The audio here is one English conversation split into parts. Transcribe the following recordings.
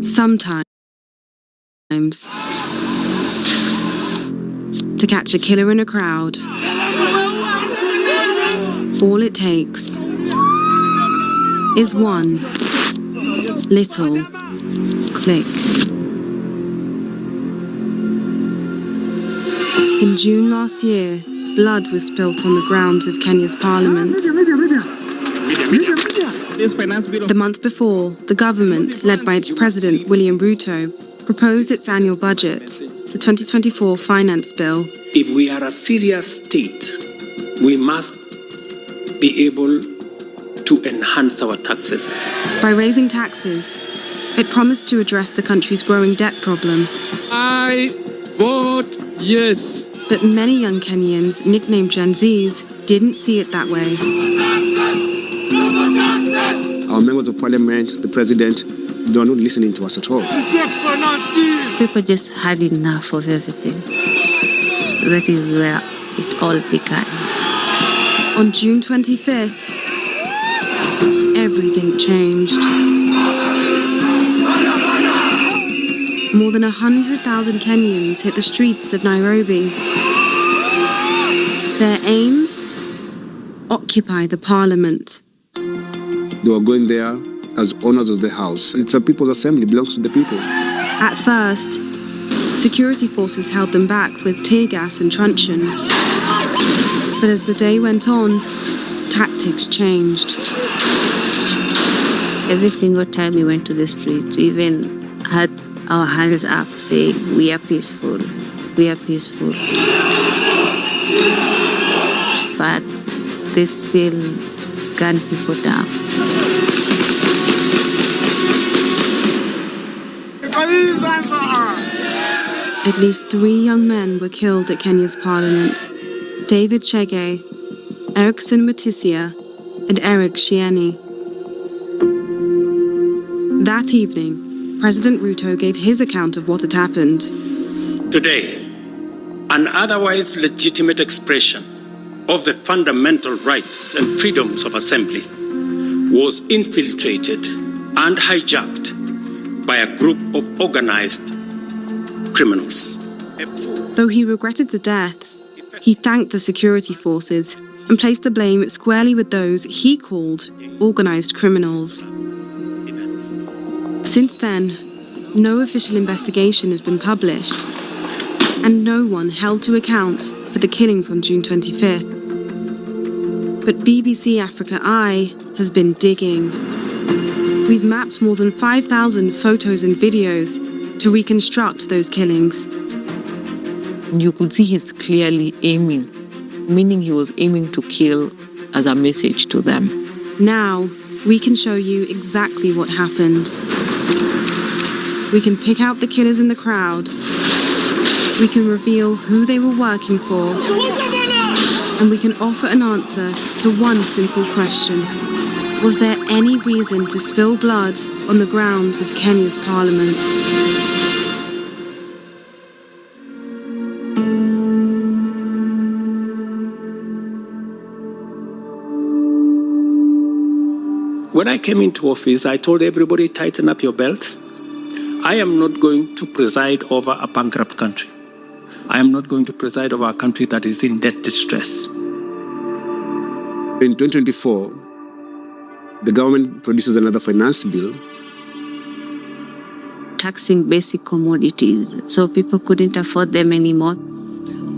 Sometimes, to catch a killer in a crowd, all it takes is one little click. In June last year, blood was spilt on the grounds of Kenya's parliament. The month before, the government, led by its president, William Ruto, proposed its annual budget, the 2024 finance bill. If we are a serious state, we must be able to enhance our taxes. By raising taxes, it promised to address the country's growing debt problem. I vote yes. But many young Kenyans, nicknamed Gen Zs, didn't see it that way. Our members of parliament, the president, they are not listening to us at all. People just had enough of everything. That is where it all began. On June 25th, everything changed. More than 100,000 Kenyans hit the streets of Nairobi. Their aim? Occupy the parliament. They were going there as owners of the house. It's a people's assembly, belongs to the people. At first, security forces held them back with tear gas and truncheons. But as the day went on, tactics changed. Every single time we went to the streets, we even had our hands up saying, we are peaceful, we are peaceful. But they still gun people down. At least 3 young men were killed at Kenya's parliament: David Chege, Erickson Mutisia, and Eric Shieni. That evening, President Ruto gave his account of what had happened. Today, an otherwise legitimate expression of the fundamental rights and freedoms of assembly was infiltrated and hijacked by a group of organized criminals. Though he regretted the deaths, he thanked the security forces and placed the blame squarely with those he called organized criminals. Since then, no official investigation has been published, and no one held to account for the killings on June 25th. But BBC Africa Eye has been digging. We've mapped more than 5,000 photos and videos to reconstruct those killings. You could see he's clearly aiming, meaning he was aiming to kill as a message to them. Now, we can show you exactly what happened. We can pick out the killers in the crowd. We can reveal who they were working for. And we can offer an answer to one simple question. Was there any reason to spill blood on the grounds of Kenya's parliament? When I came into office, I told everybody, tighten up your belts. I am not going to preside over a bankrupt country. I am not going to preside over a country that is in debt distress. In 2024, the government produces another finance bill. Taxing basic commodities, so people couldn't afford them anymore.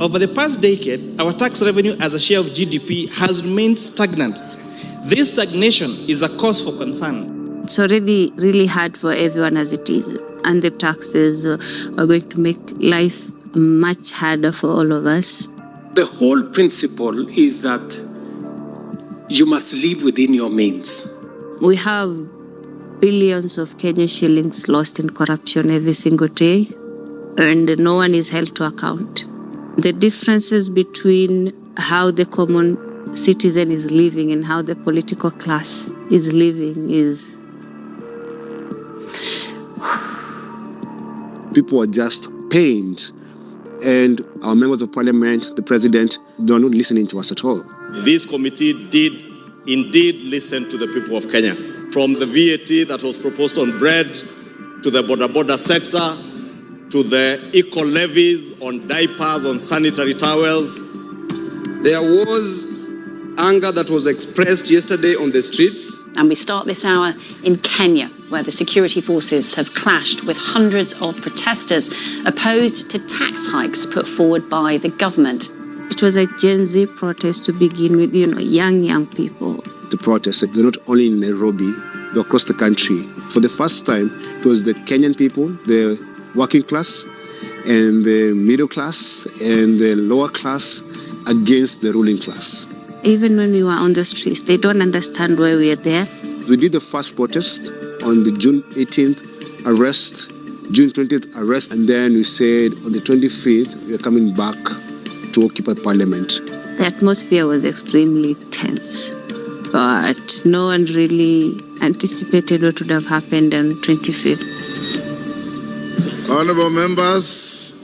Over the past decade, our tax revenue as a share of GDP has remained stagnant. This stagnation is a cause for concern. It's already really hard for everyone as it is, and the taxes are going to make life much harder for all of us. The whole principle is that you must live within your means. We have billions of Kenya shillings lost in corruption every single day, and no one is held to account. The differences between how the common citizen is living and how the political class is living is... People are just pained, and our members of parliament, the president, they are not listening to us at all. This committee did indeed listen to the people of Kenya. From the VAT that was proposed on bread to the border sector, to the eco levies on diapers, on sanitary towels. There was anger that was expressed yesterday on the streets. And we start this hour in Kenya, where the security forces have clashed with hundreds of protesters opposed to tax hikes put forward by the government. It was a Gen Z protest to begin with, young people. The protests, they're not only in Nairobi, they're across the country. For the first time, it was the Kenyan people, the working class, and the middle class, and the lower class against the ruling class. Even when we were on the streets, they don't understand why we are there. We did the first protest on the June 18th arrest, June 20th arrest, and then we said on the 25th, we are coming back to occupy Parliament. The atmosphere was extremely tense, but no one really anticipated what would have happened on 25th. Honorable members,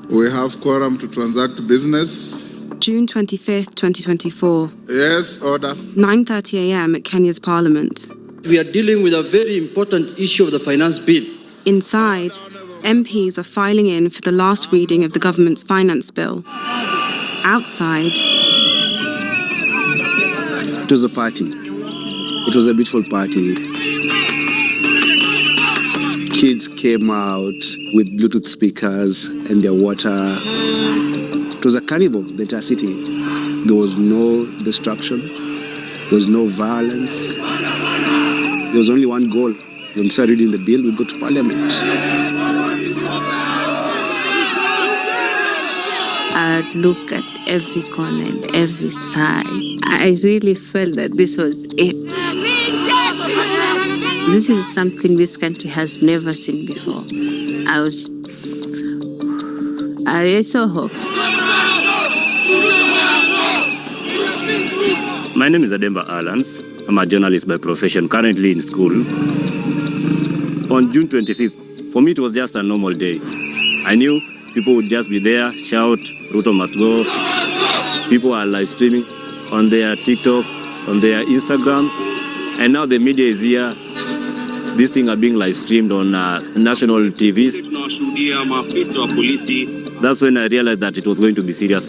we have quorum to transact business. June 25th, 2024. Yes, order. 9:30 a.m. at Kenya's Parliament. We are dealing with a very important issue of the finance bill. Inside, MPs are filing in for the last reading of the government's finance bill. Outside, it was a party. It was a beautiful party. Kids came out with Bluetooth speakers and their water. It was a carnival, the entire city. There was no destruction. There was no violence. There was only one goal. When we started reading the bill, we'd go to Parliament. I'd look at every corner and every side. I really felt that this was it. This is something this country has never seen before. I saw hope. My name is Ademba Alans. I'm a journalist by profession, currently in school. On June 25th, for me it was just a normal day. I knew people would just be there, shout, Ruto must go. People are live streaming on their TikTok, on their Instagram. And now the media is here. These things are being live streamed on national TVs. That's when I realized that it was going to be serious.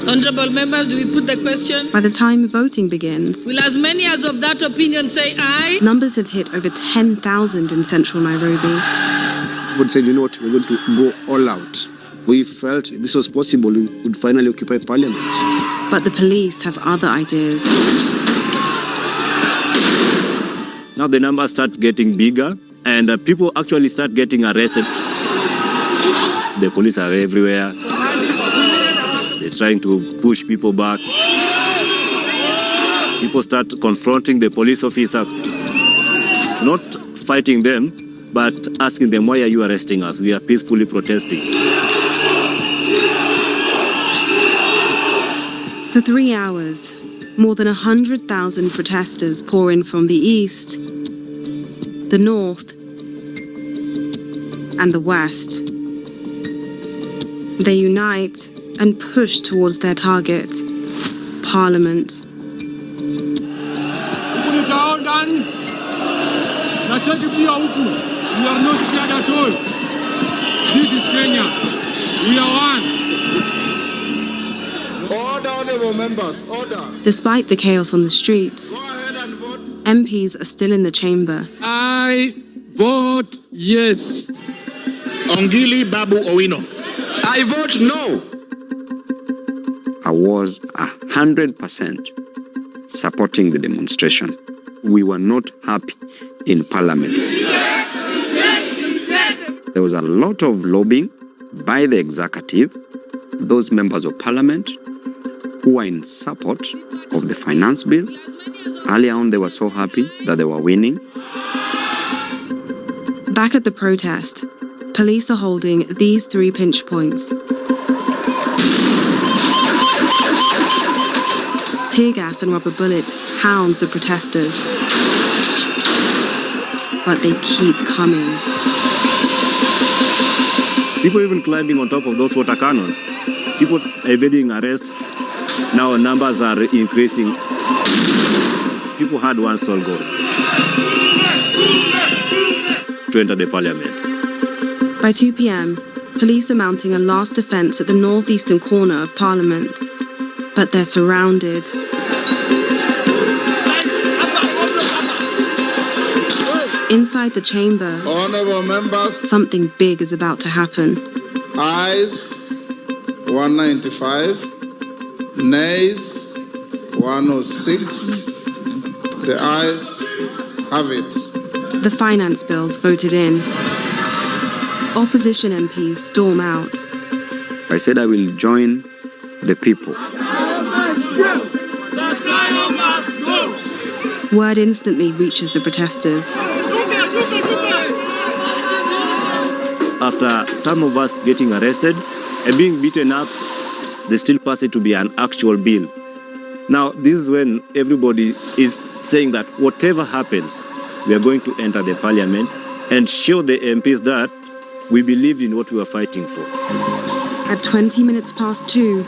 Honorable members, do we put the question? By the time voting begins, will as many as of that opinion say aye? Numbers have hit over 10,000 in central Nairobi. I would say, you know what, we're going to go all out. We felt this was possible, we would finally occupy Parliament. But the police have other ideas. Now the numbers start getting bigger and people actually start getting arrested. The police are everywhere. They're trying to push people back. People start confronting the police officers, not fighting them, but asking them, why are you arresting us? We are peacefully protesting. For 3 hours, more than 100,000 protesters pour in from the east, the north, and the west. They unite and push towards their target, Parliament. We are not scared at all. This is Kenya. We are one. Order, honorable members, order. Despite the chaos on the streets, Go ahead and vote. MPs are still in the chamber. I vote yes. Ongili Babu Owino. I vote no. I was 100% supporting the demonstration. We were not happy in Parliament. There was a lot of lobbying by the executive, those members of Parliament who were in support of the finance bill. Earlier on, they were so happy that they were winning. Back at the protest, police are holding these 3 pinch points. Tear gas and rubber bullets hound the protesters. But they keep coming. People even climbing on top of those water cannons. People evading arrest. Now numbers are increasing. People had one sole goal. to enter the parliament. By 2 p.m., police are mounting a last defense at the northeastern corner of Parliament. But they're surrounded. Inside the chamber, Honorable members, something big is about to happen. ayes 195, nays 106. The ayes have it. The finance bills voted in. Opposition MPs storm out. I said I will join the people. Word instantly reaches the protesters. After some of us getting arrested and being beaten up, they still pass it to be an actual bill. Now, this is when everybody is saying that whatever happens, we are going to enter the parliament and show the MPs that we believed in what we were fighting for. At 20 minutes past 2,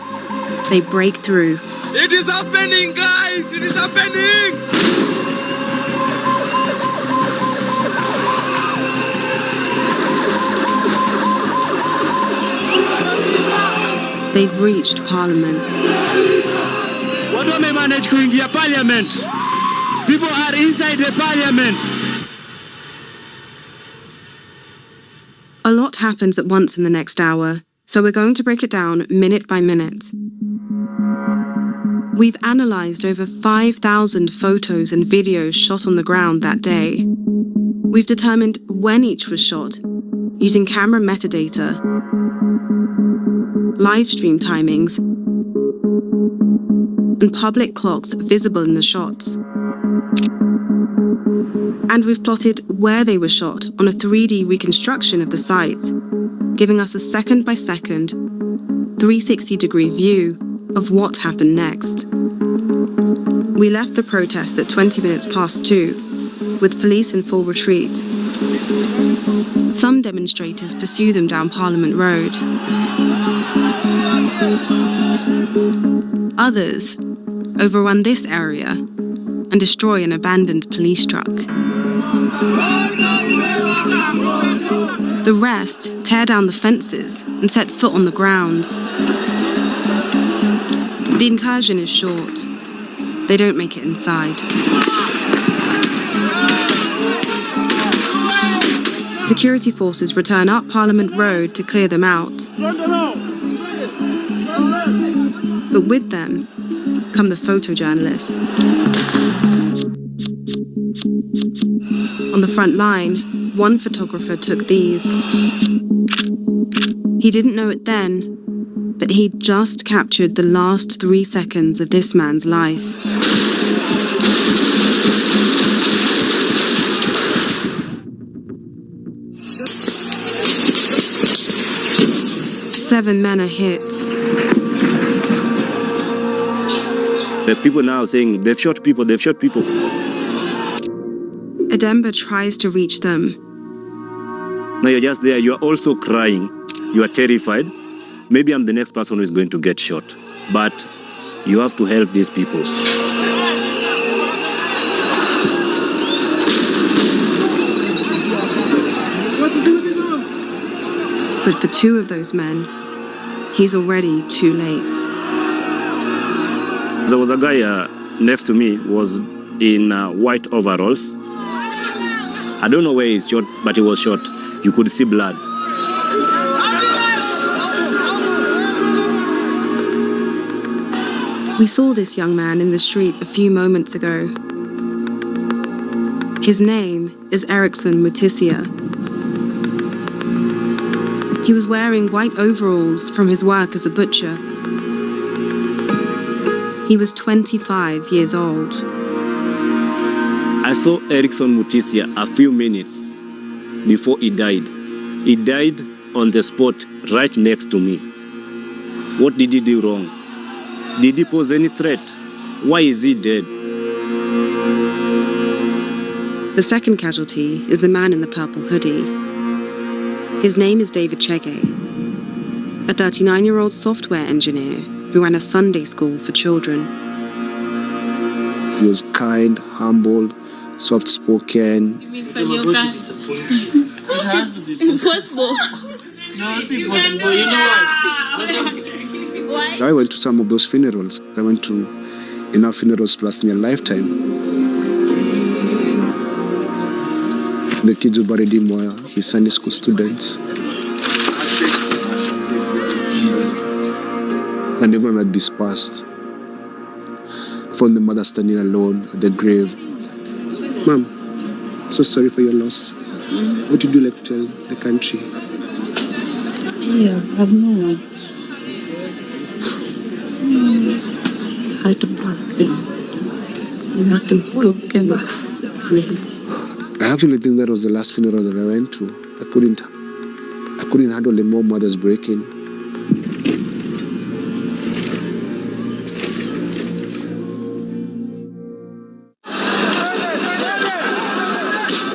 they break through. It is happening, guys! It is happening! They've reached Parliament. What do we manage to get Parliament? People are inside the Parliament. A lot happens at once in the next hour, so we're going to break it down minute by minute. We've analysed over 5,000 photos and videos shot on the ground that day. We've determined when each was shot, using camera metadata, live stream timings, and public clocks visible in the shots. And we've plotted where they were shot on a 3D reconstruction of the site, giving us a second-by-second, 360-degree view of what happened next. We left the protest at 20 minutes past 2, with police in full retreat. Some demonstrators pursue them down Parliament Road. Others overrun this area and destroy an abandoned police truck. The rest tear down the fences and set foot on the grounds. The incursion is short. They don't make it inside. Security forces return up Parliament Road to clear them out. But with them come the photojournalists. On the front line, one photographer took these. He didn't know it then, but he'd just captured the last 3 seconds of this man's life. Seven men are hit. The people now saying, they've shot people, they've shot people. Ademba tries to reach them. Now you're just there, you're also crying, you are terrified. Maybe I'm the next person who is going to get shot, but you have to help these people. But for 2 of those men, he's already too late. There was a guy next to me, was in white overalls. I don't know where he's shot, but he was shot. You could see blood. We saw this young man in the street a few moments ago. His name is Erickson Mutisia. He was wearing white overalls from his work as a butcher. He was 25 years old. I saw Erickson Mutisia a few minutes before he died. He died on the spot right next to me. What did he do wrong? Did he pose any threat? Why is he dead? The second casualty is the man in the purple hoodie. His name is David Chege, a 39-year-old software engineer who ran a Sunday school for children. He was kind, humble, soft-spoken. Impossible. No, it's impossible. You know what? Why? I went to some of those funerals. I went to enough funerals to last me a lifetime. The kids who buried him were his Sunday school students. And everyone had dispersed. Found the mother standing alone at the grave. Mom, so sorry for your loss. What did you like to tell the country? Yeah, I have no words. I actually think that was the last funeral that I went to. I couldn't handle the more mothers breaking.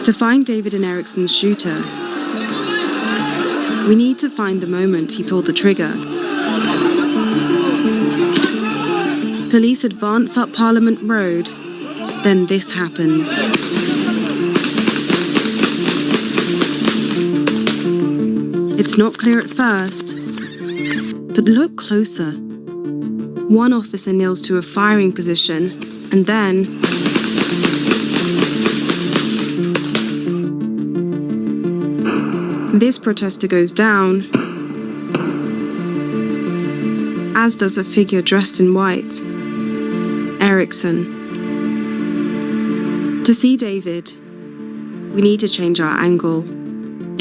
To find David and Ericsson's shooter, we need to find the moment he pulled the trigger. Police advance up Parliament Road, then this happens. It's not clear at first, but look closer. One officer kneels to a firing position, and then this protester goes down, as does a figure dressed in white. Ericsson. To see David, we need to change our angle.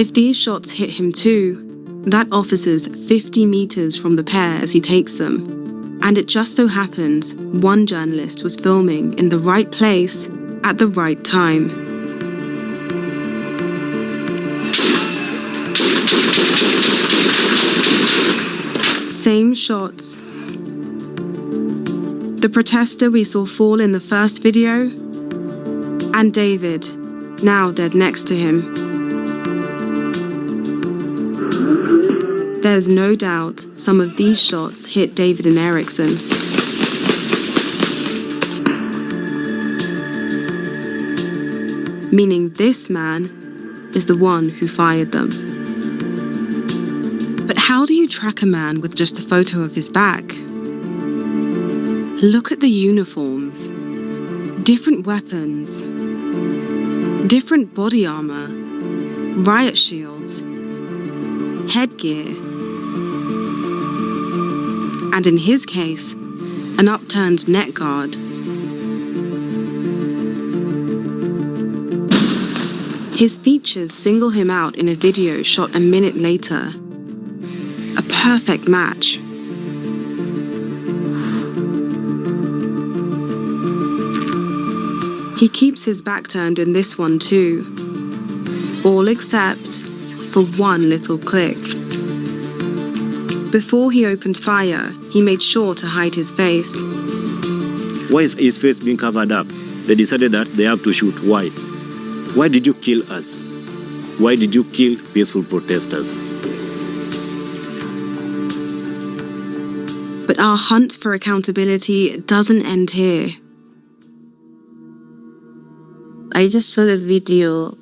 If these shots hit him too, that officer's 50 meters from the pair as he takes them. And it just so happens one journalist was filming in the right place at the right time. Same shots. The protester we saw fall in the first video, and David, now dead next to him. There's no doubt some of these shots hit David and Ericsson. Meaning this man is the one who fired them. But how do you track a man with just a photo of his back? Look at the uniforms. Different weapons. Different body armor. Riot shields. Headgear. And in his case, an upturned neck guard. His features single him out in a video shot a minute later. A perfect match. He keeps his back turned in this one too. All except for one little click. Before he opened fire, he made sure to hide his face. Why is his face being covered up? They decided that they have to shoot. Why? Why did you kill us? Why did you kill peaceful protesters? But our hunt for accountability doesn't end here. I just saw the video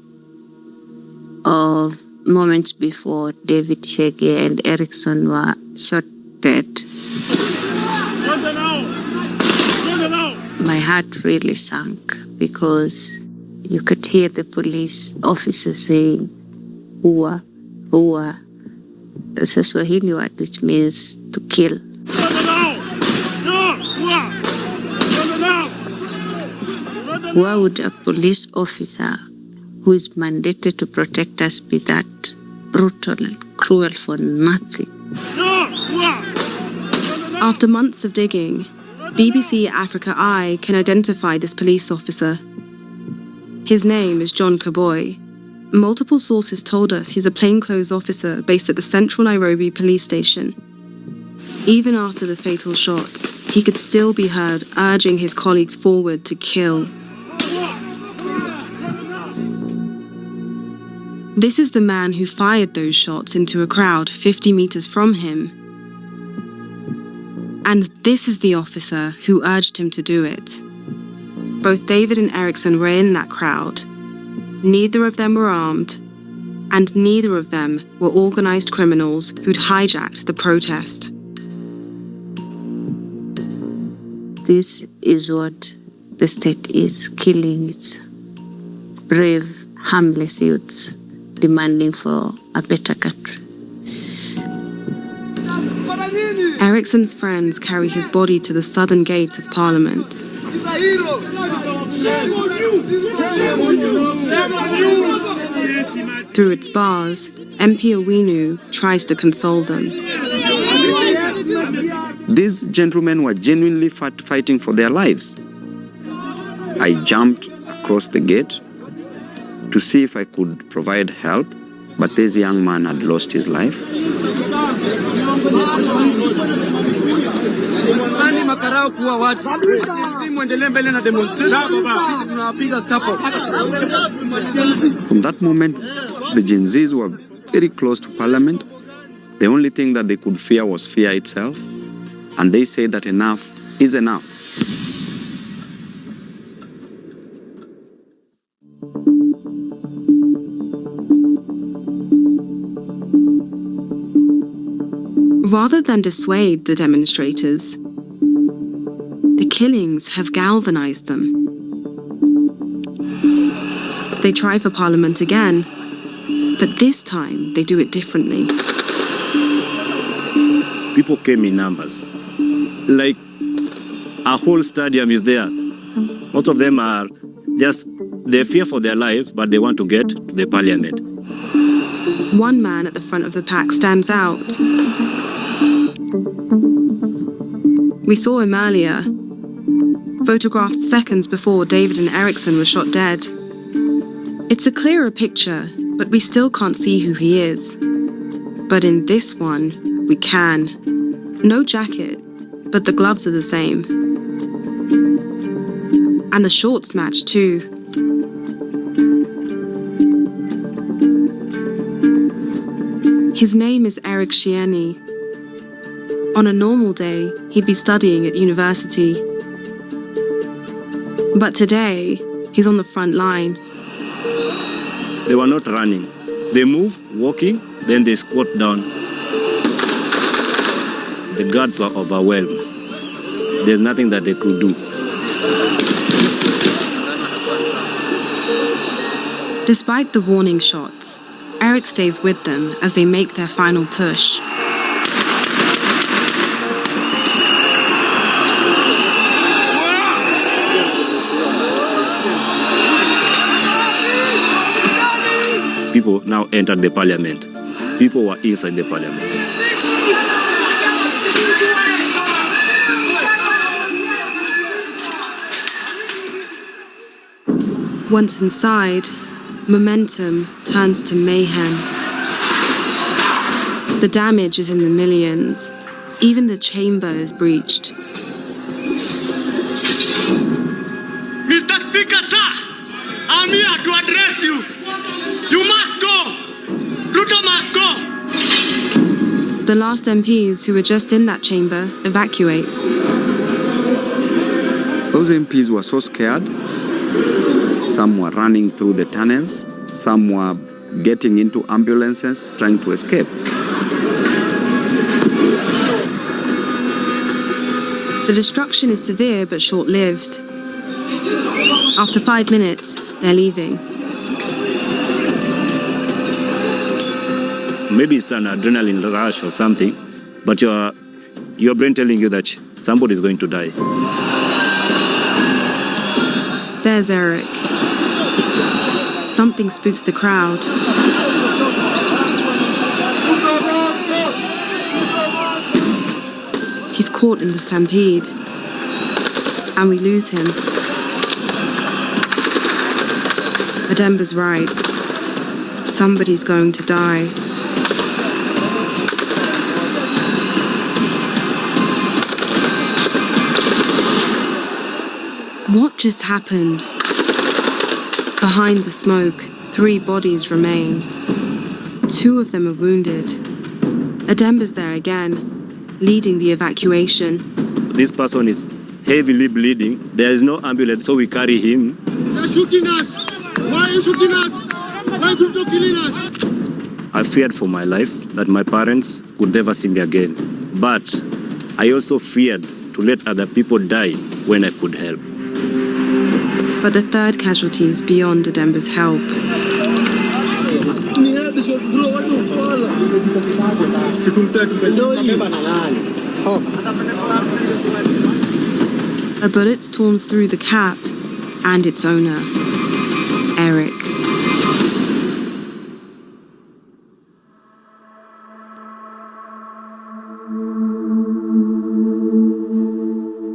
of moments before David Chege and Ericsson were shot dead. My heart really sank because you could hear the police officers saying, "Ua, ua." It's a Swahili word which means to kill. Why would a police officer who is mandated to protect us be that brutal and cruel for nothing? After months of digging, BBC Africa Eye can identify this police officer. His name is John Kaboi. Multiple sources told us he's a plainclothes officer based at the Central Nairobi police station. Even after the fatal shots, he could still be heard urging his colleagues forward to kill. This is the man who fired those shots into a crowd 50 meters from him. And this is the officer who urged him to do it. Both David and Ericsson were in that crowd. Neither of them were armed. And neither of them were organized criminals who'd hijacked the protest. This is what the state is, killing its brave, harmless youths, demanding for a better country. Ericsson's friends carry his body to the southern gate of Parliament. Through its bars, MP Owinu tries to console them. These gentlemen were genuinely fighting for their lives. I jumped across the gate to see if I could provide help, but this young man had lost his life. From that moment, the Gen Zs were very close to Parliament. The only thing that they could fear was fear itself. And they say that enough is enough. Rather than dissuade the demonstrators, the killings have galvanized them. They try for Parliament again, but this time they do it differently. People came in numbers. Like, a whole stadium is there. Most of them are just, they fear for their lives, but they want to get to the Parliament. One man at the front of the pack stands out. We saw him earlier, photographed seconds before David and Ericsson were shot dead. It's a clearer picture, but we still can't see who he is. But in this one, we can. No jacket, but the gloves are the same. And the shorts match too. His name is Eric Shieni. On a normal day, he'd be studying at university. But today, he's on the front line. They were not running. They move, walking, then they squat down. The guards were overwhelmed. There's nothing that they could do. Despite the warning shots, Eric stays with them as they make their final push. People now entered the Parliament. People were inside the Parliament. Once inside, momentum turns to mayhem. The damage is in the millions. Even the chamber is breached. Mr. Speaker, sir, I'm here to address you. You must go. Ruto must go. The last MPs who were just in that chamber evacuate. Those MPs were so scared. Some were running through the tunnels. Some were getting into ambulances, trying to escape. The destruction is severe but short-lived. After 5 minutes, they're leaving. Maybe it's an adrenaline rush or something, but your brain telling you that somebody is going to die. There's Eric. Something spooks the crowd. He's caught in the stampede. And we lose him. Ademba's right. Somebody's going to die. What just happened? Behind the smoke, 3 bodies remain. 2 of them are wounded. Ademba's there again, leading the evacuation. This person is heavily bleeding. There is no ambulance, so we carry him. They're shooting us. Why are you shooting us? Why are you killing us? feared for my life, that my parents would never see me again. But I also feared to let other people die when I could help. But the third casualty is beyond Ademba's help. A bullet's torn through the cap and its owner, Eric.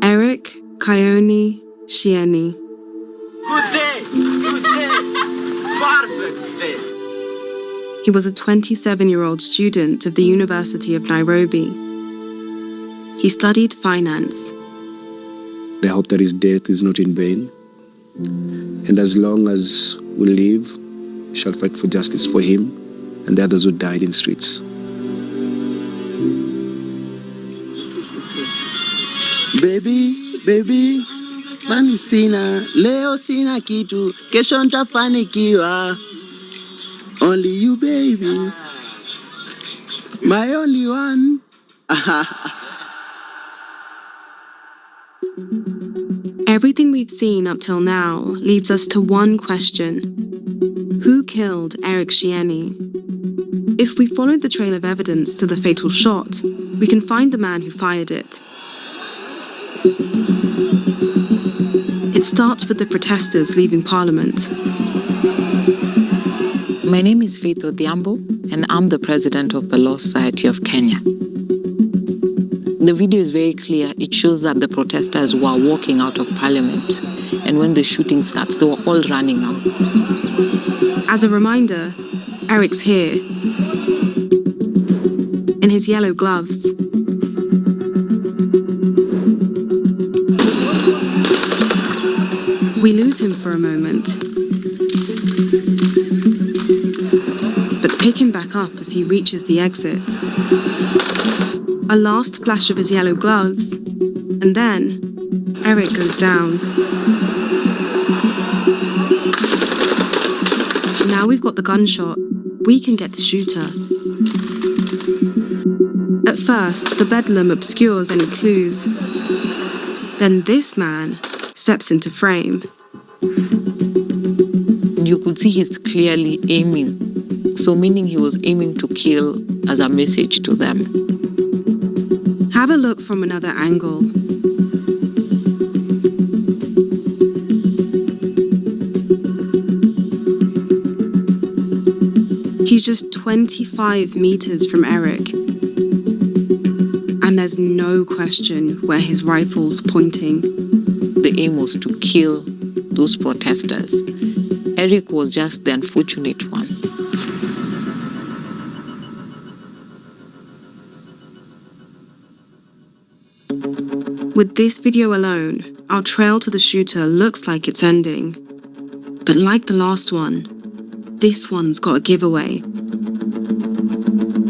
Eric Kayoni Shieni. Good day! Good day! Perfect day! He was a 27-year-old student of the University of Nairobi. He studied finance. I hope that his death is not in vain. And as long as we live, we shall fight for justice for him and the others who died in streets. Baby, mani sina, leo sina kitu, kesho ntafanikiwa. Only you, baby, my only one. Everything we've seen up till now leads us to one question. Who killed Eric Shieni? If we follow the trail of evidence to the fatal shot, we can find the man who fired it. It starts with the protesters leaving Parliament. My name is Faith Odhiambo, and I'm the president of the Law Society of Kenya. The video is very clear. It shows that the protesters were walking out of Parliament, and when the shooting starts, they were all running out. As a reminder, Eric's here, in his yellow gloves. We lose him for a moment, but pick him back up as he reaches the exit. A last flash of his yellow gloves, and then Eric goes down. Now we've got the gunshot, we can get the shooter. At first, the bedlam obscures any clues. Then this man steps into frame. You could see he's clearly aiming, so meaning he was aiming to kill as a message to them. Have a look from another angle. He's just 25 meters from Eric. And there's no question where his rifle's pointing. The aim was to kill those protesters. Eric was just the unfortunate one. With this video alone, our trail to the shooter looks like it's ending. But like the last one, this one's got a giveaway.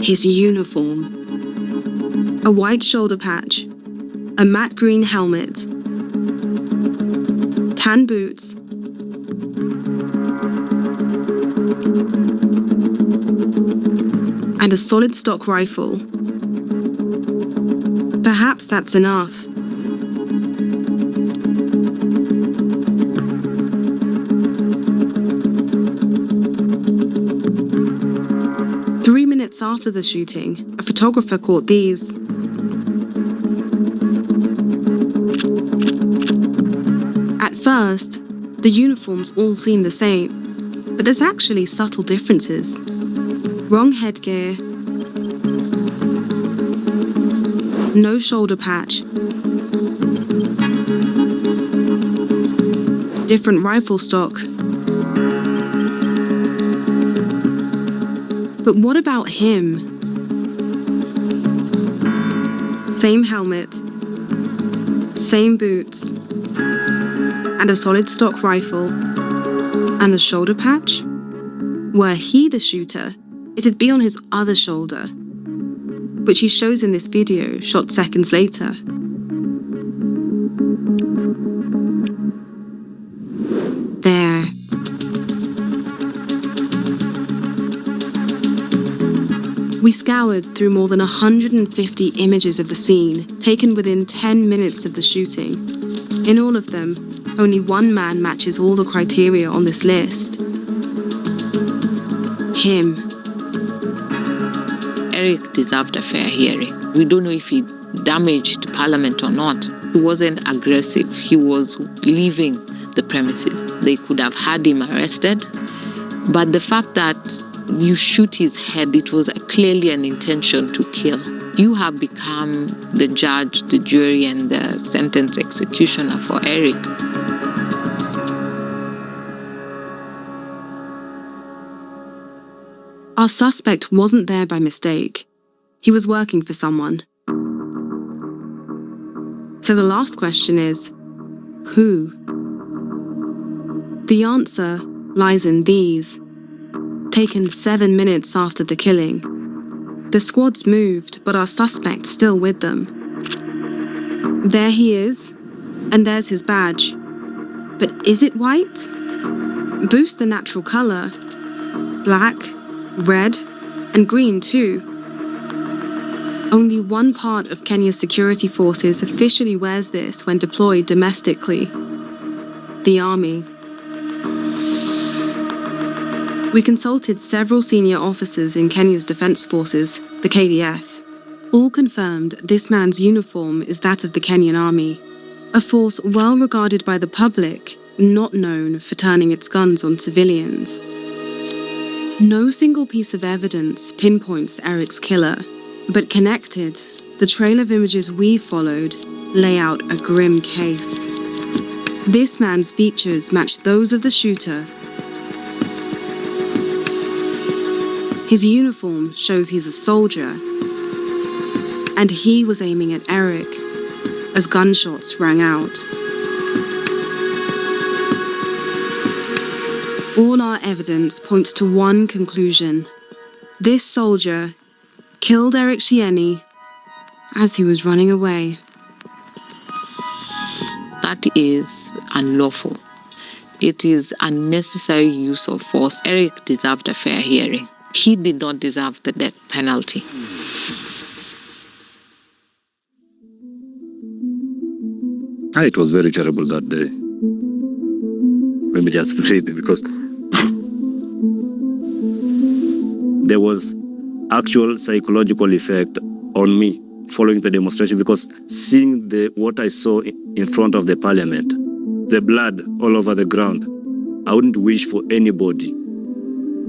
His uniform. A white shoulder patch, a matte green helmet, tan boots, and a solid stock rifle. Perhaps that's enough. After the shooting, a photographer caught these. At first, the uniforms all seem the same, but there's actually subtle differences. Wrong headgear, no shoulder patch, different rifle stock. But what about him? Same helmet, same boots, and a solid stock rifle. And the shoulder patch? Were he the shooter, it'd be on his other shoulder, which he shows in this video shot seconds later. There. We scoured through more than 150 images of the scene, taken within 10 minutes of the shooting. In all of them, only one man matches all the criteria on this list. Him. Eric deserved a fair hearing. We don't know if he damaged Parliament or not. He wasn't aggressive. He was leaving the premises. They could have had him arrested. But the fact that you shoot his head, it was clearly an intention to kill. You have become the judge, the jury, and the sentence executioner for Eric. Our suspect wasn't there by mistake. He was working for someone. So the last question is, who? The answer lies in these. Taken 7 minutes after the killing. The squad's moved, but our suspect's still with them. There he is, and there's his badge. But is it white? Boost the natural color. Black, red, and green too. Only one part of Kenya's security forces officially wears this when deployed domestically. The army. We consulted several senior officers in Kenya's defense forces, the KDF. All confirmed this man's uniform is that of the Kenyan army, a force well regarded by the public, not known for turning its guns on civilians. No single piece of evidence pinpoints Eric's killer, but connected, the trail of images we followed lay out a grim case. This man's features match those of the shooter. His uniform shows he's a soldier, and he was aiming at Eric as gunshots rang out. All our evidence points to one conclusion. This soldier killed Eric Shieni as he was running away. That is unlawful. It is unnecessary use of force. Eric deserved a fair hearing. He did not deserve the death penalty. It was very terrible that day. Let me just breathe because there was actual psychological effect on me following the demonstration because seeing what I saw in front of the parliament, the blood all over the ground, I wouldn't wish for anybody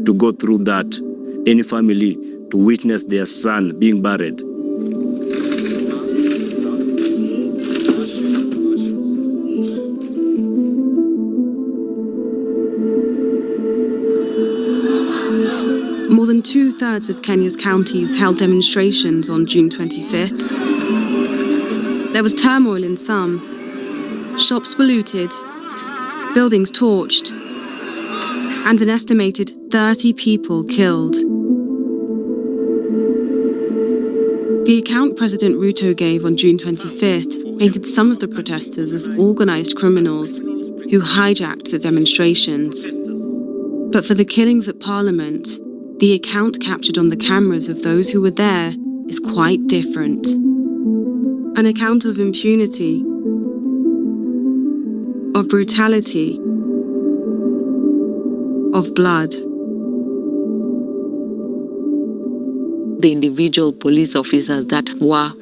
to go through that, any family to witness their son being buried. More than 2/3 of Kenya's counties held demonstrations on June 25th. There was turmoil in some. Shops were looted, buildings torched, and an estimated 30 people killed. The account President Ruto gave on June 25th painted some of the protesters as organized criminals who hijacked the demonstrations. But for the killings at Parliament, the account captured on the cameras of those who were there is quite different. An account of impunity, of brutality, of blood. The individual police officers that were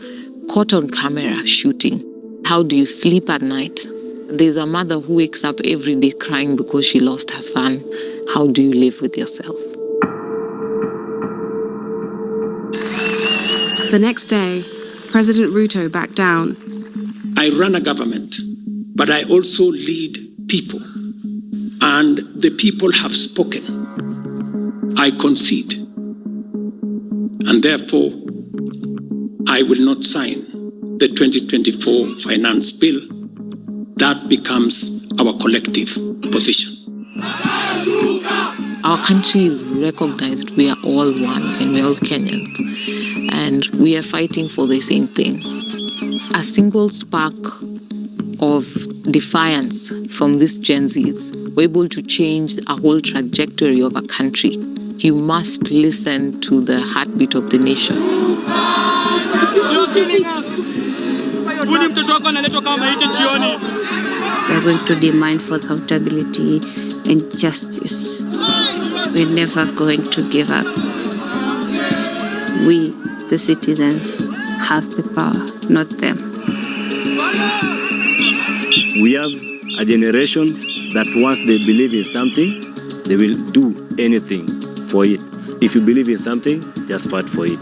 caught on camera shooting. How do you sleep at night? There's a mother who wakes up every day crying because she lost her son. How do you live with yourself? The next day, President Ruto backed down. I run a government, but I also lead people. And the people have spoken. I concede. And therefore, I will not sign the 2024 finance bill. That becomes our collective position. Our country is recognized we are all one and we're all Kenyans. And we are fighting for the same thing. A single spark of defiance from these Gen Zs were able to change a whole trajectory of a country. You must listen to the heartbeat of the nation. You're killing us. We're going to demand for accountability and justice. We're never going to give up. We, the citizens, have the power, not them. We have a generation that once they believe in something, they will do anything for it. If you believe in something, just fight for it.